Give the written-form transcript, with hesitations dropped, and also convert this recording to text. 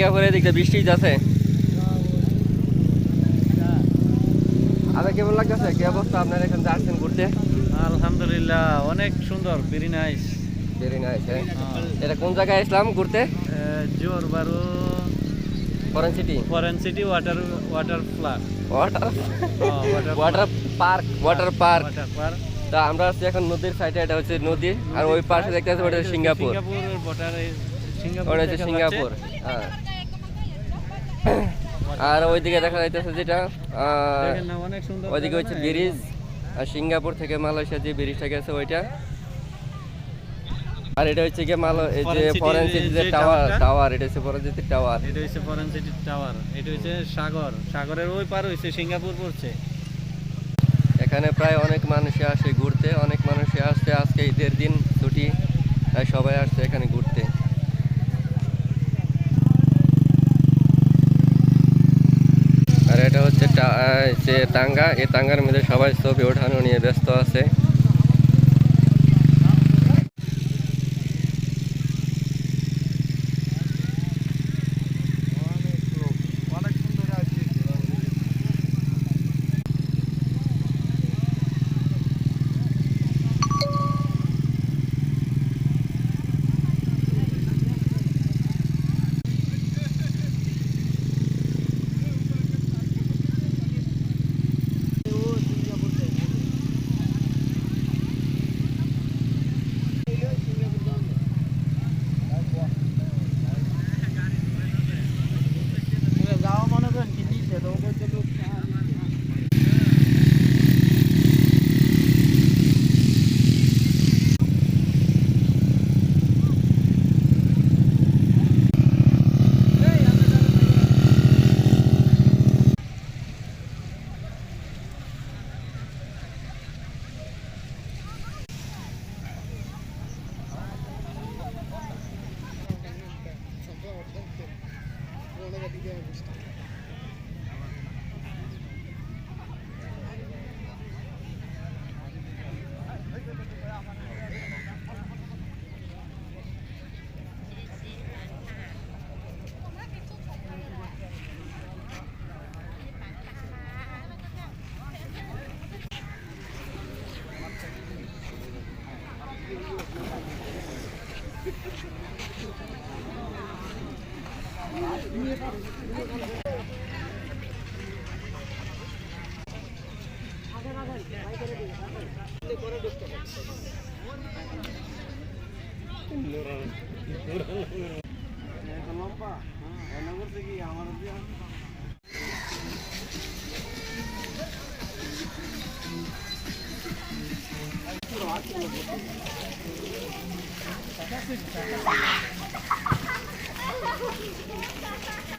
সিঙ্গাপুরে দিকটা বৃষ্টি আছে। আরে কেমন লাগতেছে, কি অবস্থা আপনার এখানে আসছেন ঘুরতে? আলহামদুলিল্লাহ, অনেক সুন্দর, ভেরি নাইস। Very nice. এটা কোন জায়গায় আসলাম ঘুরতে? জোর বারো foreign city. Foreign city water water flag water water water park, water park. Water park. তা আমরা আছি এখন নদীর সাইডে, এটা হচ্ছে নদী, আর ওই পাশে দেখতে পাচ্ছি ওটা হচ্ছে সিঙ্গাপুর। সিঙ্গাপুরের বর্ডারে সিঙ্গাপুর ওটা হচ্ছে দেখা সিঙ্গাপুর। হ্যাঁ, আর ওইদিকে দেখা যাইতেছে যেটা যাচ্ছে। দেখেন না, অনেক সুন্দর ওইদিকে জায়গা হচ্ছে না? ব্রিজ, আর সিঙ্গাপুর থেকে মালয়েশিয়া যে ব্রিজটা গেছে ওইটা। আর এটা হচ্ছে কি এই যে ফরেন সিটির টাওয়ার, টাওয়ার এটা হচ্ছে ফরেন সিটির টাওয়ার। এটা হচ্ছে ফরেন সিটির টাওয়ার। এটা হচ্ছে সাগর, সাগরের ওই পার হচ্ছে সিঙ্গাপুর পড়ছে। এখানে প্রায় অনেক মানুষই আসে ঘুরতে, অনেক মানুষই আসছে। আজকে ঈদের দিন ছুটি, তাই সবাই আসছে এখানে ঘুরতে। আর এটা হচ্ছে যে টাঙ্গা, এই টাঙ্গার মধ্যে সবাই ছবি ওঠানো নিয়ে ব্যস্ত আছে। যাওয়া মনে করেন কি দিচ্ছে তো লোক।